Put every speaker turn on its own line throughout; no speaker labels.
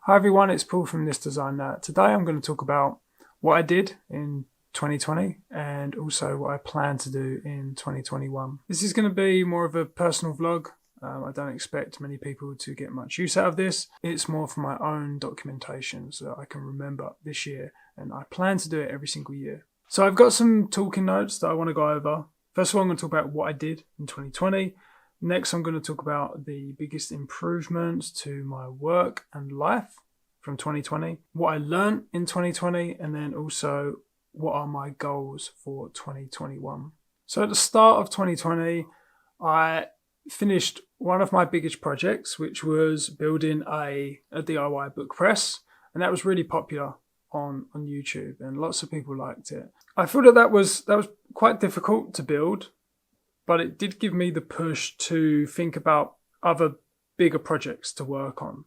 Hi everyone, it's Paul from This Design That. Today I'm going to talk about what I did in 2020 and also what I plan to do in 2021. This is going to be more of a personal vlog. I don't expect many people to get much use out of this. It's more for my own documentation so that I can remember this year, and I plan to do it every single year. So I've got some talking notes that I want to go over. First of all, I'm going to talk about what I did in 2020. Next, I'm going to talk about the biggest improvements to my work and life from 2020, what I learned in 2020, and then also what are my goals for 2021. So at the start of 2020, I finished one of my biggest projects, which was building a DIY book press, and that was really popular on YouTube, and lots of people liked it. I feel that was quite difficult to build, but it did give me the push to think about other bigger projects to work on,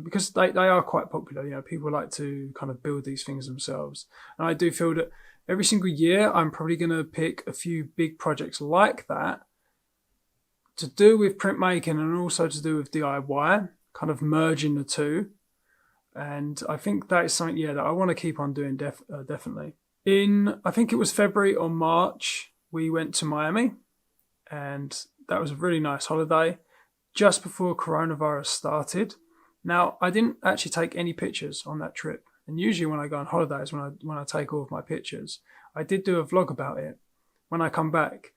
because they are quite popular. You know, people like to kind of build these things themselves. And I do feel that every single year I'm probably going to pick a few big projects like that to do with printmaking and also to do with DIY, kind of merging the two. And I think that is something, that I want to keep on doing definitely. I think it was February or March, we went to Miami. And that was a really nice holiday just before coronavirus started. Now, I didn't actually take any pictures on that trip. And usually when I go on holidays, when I take all of my pictures, I did do a vlog about it when I come back.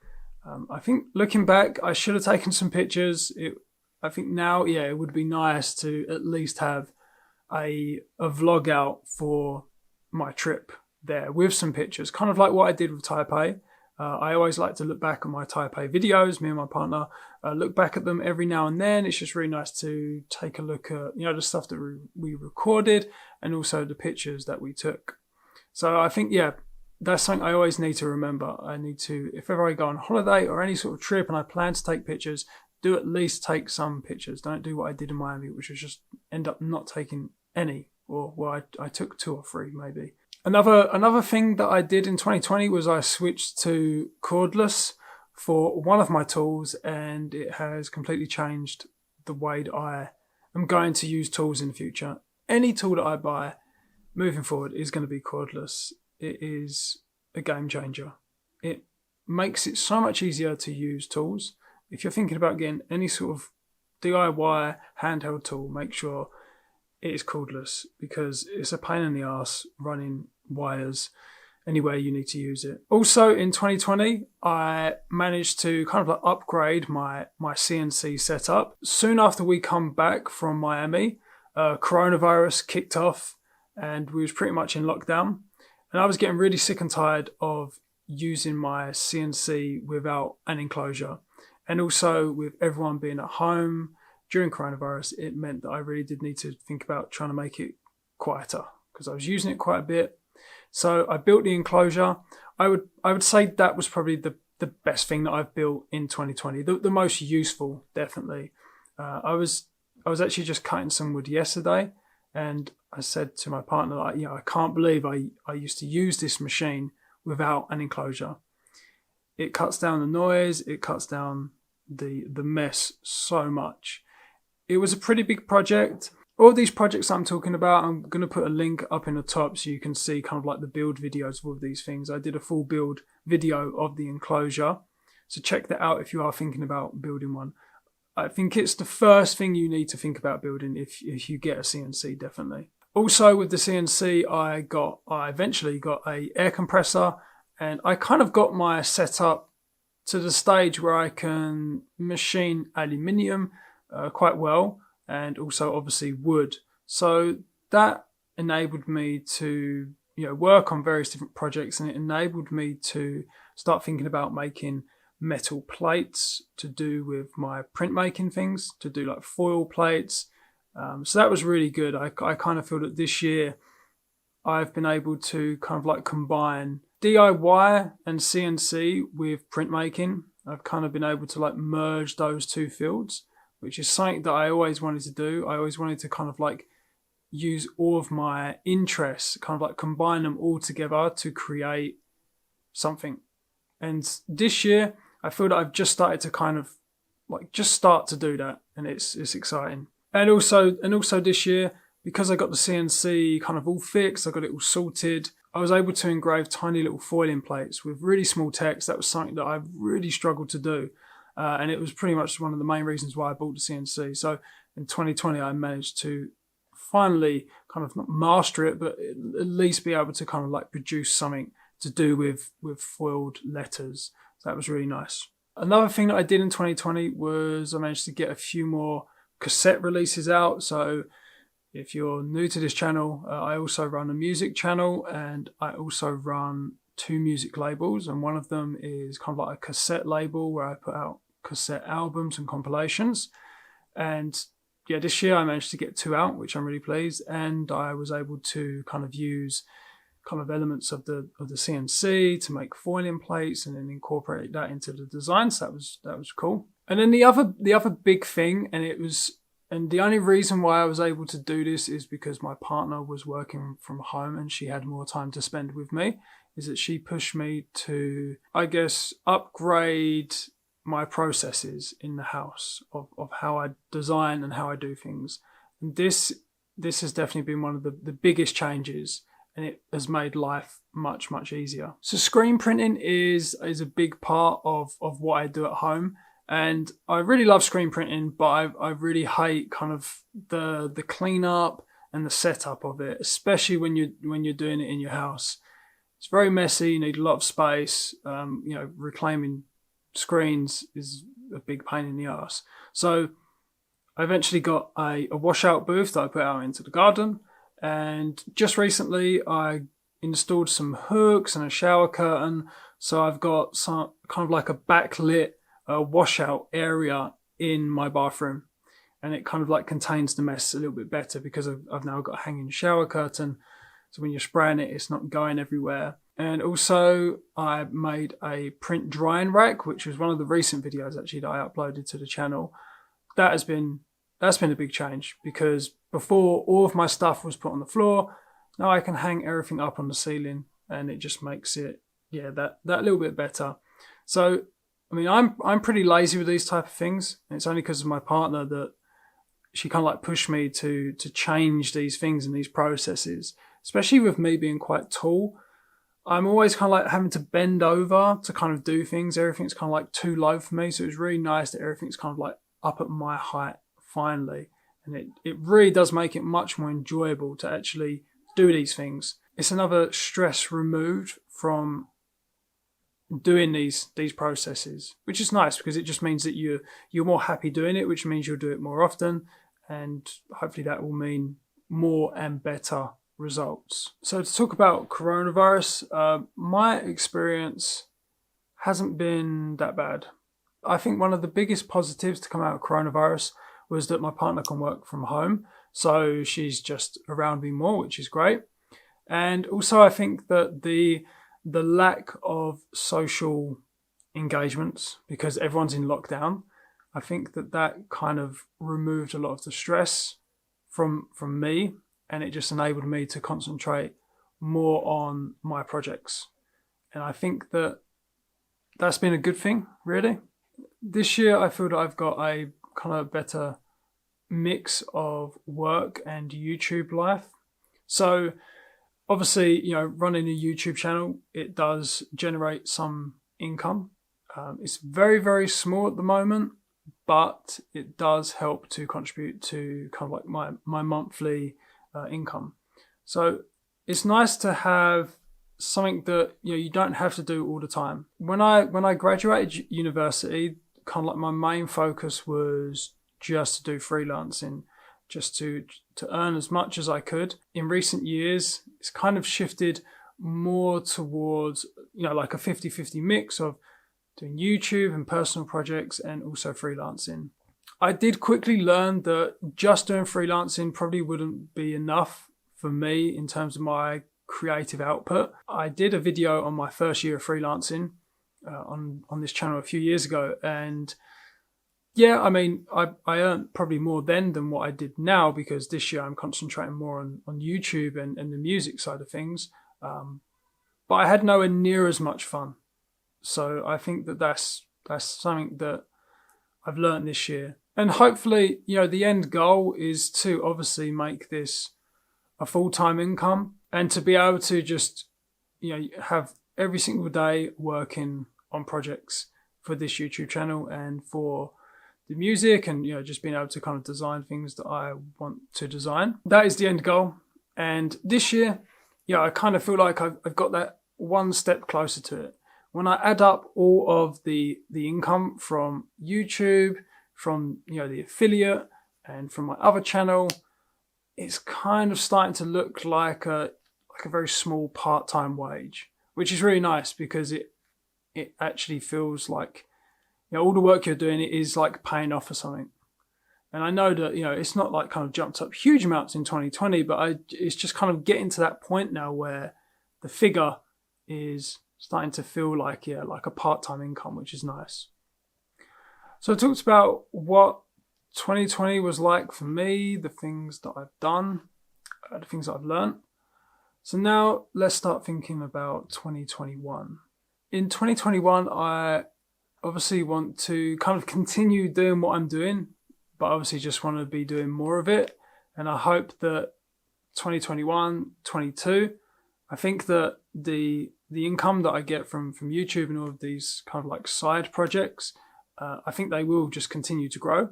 I think looking back, I should have taken some pictures. I think now, it would be nice to at least have a vlog out for my trip there with some pictures, kind of like what I did with Taipei. I always like to look back on my Taipei videos. Me and my partner look back at them every now and then. It's just really nice to take a look at, the stuff that we recorded and also the pictures that we took. So I think, that's something I always need to remember. I need to, if ever I go on holiday or any sort of trip and I plan to take pictures, do at least take some pictures. Don't do what I did in Miami, which was just end up not taking any, or I took 2 or 3 maybe. Another thing that I did in 2020 was I switched to Cordless for one of my tools, and it has completely changed the way that I am going to use tools in the future. Any tool that I buy moving forward is going to be cordless. It is a game changer. It makes it so much easier to use tools. If you're thinking about getting any sort of DIY handheld tool, make sure it is cordless, because it's a pain in the ass running wires anywhere you need to use it. Also in 2020, I managed to kind of like upgrade my CNC setup. Soon after we come back from Miami, coronavirus kicked off and we was pretty much in lockdown. And I was getting really sick and tired of using my CNC without an enclosure. And also with everyone being at home during coronavirus, it meant that I really did need to think about trying to make it quieter, because I was using it quite a bit. So I built the enclosure. I would say that was probably the best thing that I've built in 2020. The most useful, definitely. I was actually just cutting some wood yesterday, and I said to my partner, I can't believe I used to use this machine without an enclosure. It cuts down the noise. It cuts down the mess so much. It was a pretty big project. All these projects I'm talking about, I'm going to put a link up in the top so you can see kind of like the build videos of all of these things. I did a full build video of the enclosure, so check that out if you are thinking about building one. I think it's the first thing you need to think about building if you get a CNC, definitely. Also with the CNC, I eventually got a air compressor, and I kind of got my setup to the stage where I can machine aluminium quite well, and also obviously wood. So that enabled me to work on various different projects, and it enabled me to start thinking about making metal plates to do with my printmaking things, to do like foil plates. So that was really good. I kind of feel that this year I've been able to kind of like combine DIY and CNC with printmaking. I've kind of been able to like merge those two fields, which is something that I always wanted to do. I always wanted to kind of like use all of my interests, kind of like combine them all together to create something. And this year, I feel that I've just started to kind of like just start to do that, and it's exciting. And also this year, because I got the CNC kind of all fixed, I got it all sorted, I was able to engrave tiny little foiling plates with really small text. That was something that I really struggled to do. And it was pretty much one of the main reasons why I bought the CNC. So in 2020, I managed to finally kind of not master it, but at least be able to kind of like produce something to do with foiled letters. So that was really nice. Another thing that I did in 2020 was I managed to get a few more cassette releases out. So if you're new to this channel, I also run a music channel, and I also run 2 music labels, and one of them is kind of like a cassette label where I put out cassette albums and compilations. And yeah, this year I managed to get 2 out, which I'm really pleased, and I was able to kind of use kind of elements of the CNC to make foiling plates and then incorporate that into the design. So that was cool. And then the other big thing, and the only reason why I was able to do this is because my partner was working from home and she had more time to spend with me, is that she pushed me to, I guess, upgrade my processes in the house of how I design and how I do things. And this has definitely been one of the biggest changes, and it has made life much, much easier. So screen printing is a big part of what I do at home. And I really love screen printing, but I really hate kind of the cleanup and the setup of it, especially when you're doing it in your house. It's very messy. You need a lot of space. Reclaiming screens is a big pain in the ass. So I eventually got a washout booth that I put out into the garden, and just recently I installed some hooks and a shower curtain. So I've got some kind of like a backlit washout area in my bathroom, and it kind of like contains the mess a little bit better because I've now got a hanging shower curtain, so when you're spraying it, it's not going everywhere. And also I made a print drying rack, which was one of the recent videos actually that I uploaded to the channel. That's been a big change, because before all of my stuff was put on the floor. Now I can hang everything up on the ceiling, and it just makes it that little bit better. So I mean, I'm pretty lazy with these type of things, and it's only because of my partner that she kind of like pushed me to change these things and these processes, especially with me being quite tall. I'm always kind of like having to bend over to kind of do things. Everything's kind of like too low for me. So it's really nice that everything's kind of like up at my height finally. And it really does make it much more enjoyable to actually do these things. It's another stress removed from doing these processes, which is nice because it just means that you're more happy doing it, which means you'll do it more often, and hopefully that will mean more and better results. So to talk about coronavirus, my experience hasn't been that bad. I think one of the biggest positives to come out of coronavirus was that my partner can work from home, so she's just around me more, which is great. And also I think that the lack of social engagements, because everyone's in lockdown, I think that kind of removed a lot of the stress from me, and it just enabled me to concentrate more on my projects. And I think that's been a good thing, really. This year I feel that I've got a kind of better mix of work and YouTube life. So obviously, running a YouTube channel, it does generate some income. It's very, very small at the moment, but it does help to contribute to kind of like my monthly income. So it's nice to have something that you don't have to do all the time. When I graduated university, kind of like my main focus was just to do freelancing, just to earn as much as I could. In recent years, it's kind of shifted more towards, like a 50-50 mix of doing YouTube and personal projects and also freelancing. I did quickly learn that just doing freelancing probably wouldn't be enough for me in terms of my creative output. I did a video on my first year of freelancing on this channel a few years ago, and yeah, I mean, I earned probably more then than what I did now, because this year I'm concentrating more on YouTube and the music side of things. But I had nowhere near as much fun. So I think that's something that I've learned this year, And hopefully, the end goal is to obviously make this a full-time income and to be able to just, have every single day working on projects for this YouTube channel and for the music and, just being able to kind of design things that I want to design. That is the end goal. And this year, I kind of feel like I've got that one step closer to it. When I add up all of the income from YouTube, from the affiliate, and from my other channel, it's kind of starting to look like a very small part-time wage, which is really nice because it actually feels like all the work you're doing is like paying off for something. And I know that it's not like kind of jumped up huge amounts in 2020, but it's just kind of getting to that point now where the figure is starting to feel like like a part-time income, which is nice. So I talked about what 2020 was like for me, the things that I've done, the things that I've learned. So now let's start thinking about 2021. In 2021, I obviously want to kind of continue doing what I'm doing, but obviously just want to be doing more of it. And I hope that 2021, 22, I think that the income that I get from YouTube and all of these kind of like side projects, I think they will just continue to grow.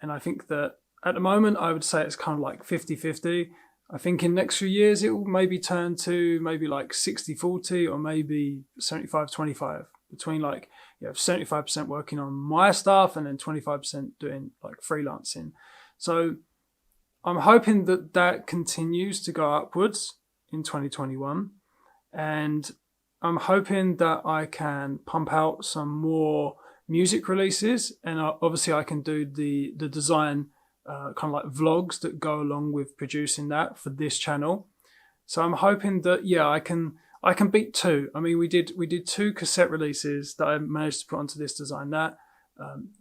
And I think that at the moment, I would say it's kind of like 50-50. I think in the next few years, it will maybe turn to maybe like 60-40 or maybe 75-25, between like 75% working on my stuff and then 25% doing like freelancing. So I'm hoping that that continues to go upwards in 2021. And I'm hoping that I can pump out some more music releases, and obviously I can do the design kind of like vlogs that go along with producing that for this channel. So I'm hoping that I can beat 2. I mean, we did 2 cassette releases that I managed to put onto this design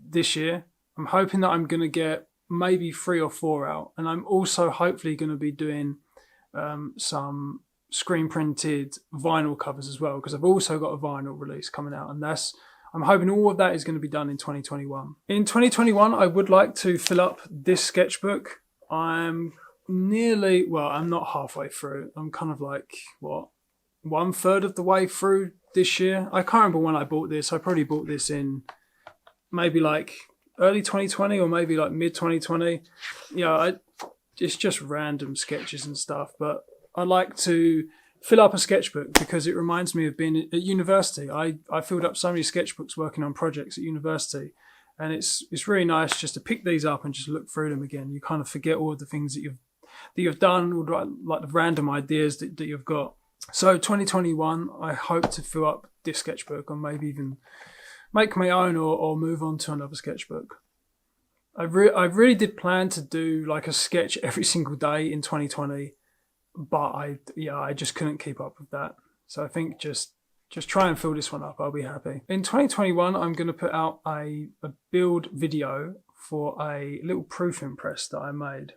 this year. I'm hoping that I'm going to get maybe 3 or 4 out, and I'm also hopefully going to be doing some screen printed vinyl covers as well, because I've also got a vinyl release coming out, and I'm hoping all of that is going to be done in 2021. In 2021, I would like to fill up this sketchbook. I'm not halfway through. I'm kind of like, 1/3 of the way through this year. I can't remember when I bought this. I probably bought this in maybe like early 2020 or maybe like mid 2020. It's just random sketches and stuff, but I like to fill up a sketchbook because it reminds me of being at university. I filled up so many sketchbooks working on projects at university, and it's really nice just to pick these up and just look through them again. You kind of forget all of the things that you've done, or like the random ideas that you've got. So 2021, I hope to fill up this sketchbook, or maybe even make my own, or move on to another sketchbook. I really did plan to do like a sketch every single day in 2020, but I just couldn't keep up with that. So I think just try and fill this one up. I'll be happy. In 2021, I'm going to put out a build video for a little proofing press that I made.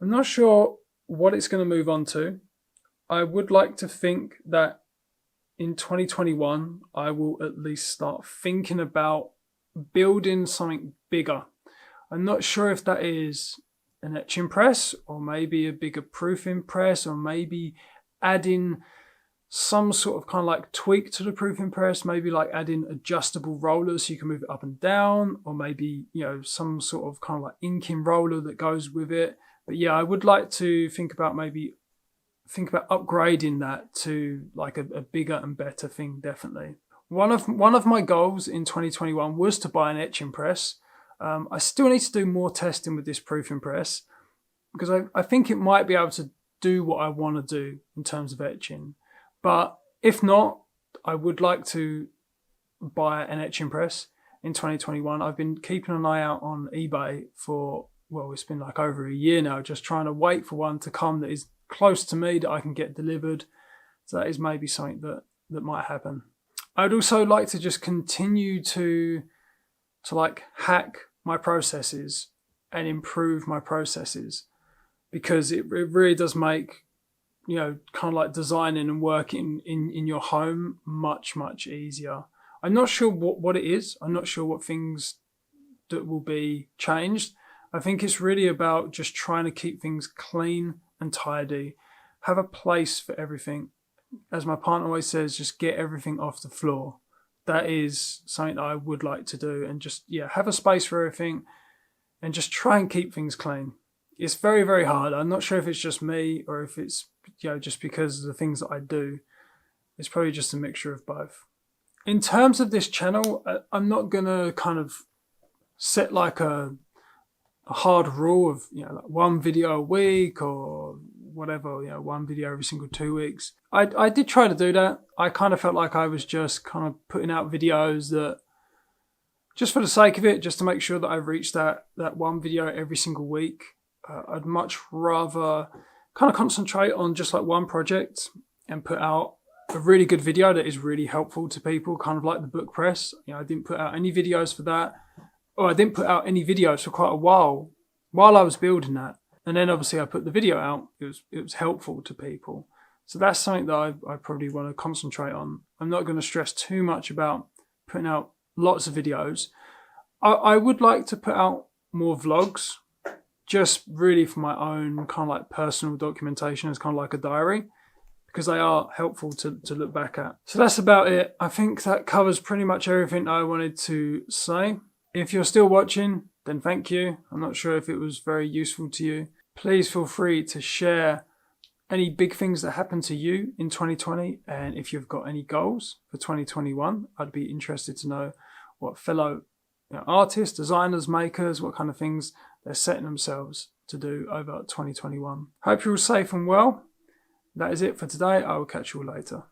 I'm not sure what it's going to move on to. I would like to think that in 2021, I will at least start thinking about building something bigger. I'm not sure if that is an etching press, or maybe a bigger proofing press, or maybe adding some sort of kind of like tweak to the proofing press, maybe like adding adjustable rollers so you can move it up and down, or maybe some sort of kind of like inking roller that goes with it. But I would like to think about upgrading that to like a bigger and better thing. Definitely one of my goals in 2021 was to buy an etching press. I still need to do more testing with this proofing press, because I think it might be able to do what I want to do in terms of etching. But if not, I would like to buy an etching press in 2021. I've been keeping an eye out on eBay for, it's been like over a year now, just trying to wait for one to come that is close to me, that I can get delivered. So that is maybe something that might happen. I'd also like to just continue to like hack my processes and improve my processes, because it really does make kind of like designing and working in your home much easier. I'm not sure what it is. I'm not sure what things that will be changed. I think it's really about just trying to keep things clean and tidy, have a place for everything. As my partner always says, just get everything off the floor. That is something that I would like to do, and just, have a space for everything and just try and keep things clean. It's very, very hard. I'm not sure if it's just me or if it's, just because of the things that I do. It's probably just a mixture of both. In terms of this channel, I'm not going to kind of set like a hard rule of, like one video a week or whatever, one video every single 2 weeks. I did try to do that. I kind of felt like I was just kind of putting out videos that, just for the sake of it, just to make sure that I reached that one video every single week. I'd much rather kind of concentrate on just like one project and put out a really good video that is really helpful to people, kind of like the book press. I didn't put out any videos for that. Or I didn't put out any videos for quite a while I was building that. And then obviously I put the video out. It was helpful to people. So that's something that I probably want to concentrate on. I'm not going to stress too much about putting out lots of videos. I would like to put out more vlogs, just really for my own kind of like personal documentation, as kind of like a diary, because they are helpful to look back at. So that's about it. I think that covers pretty much everything I wanted to say. If you're still watching, then thank you. I'm not sure if it was very useful to you. Please feel free to share any big things that happened to you in 2020, and if you've got any goals for 2021, I'd be interested to know what fellow artists, designers, makers, what kind of things they're setting themselves to do over 2021. Hope you're all safe and well. That is it for today. I will catch you all later.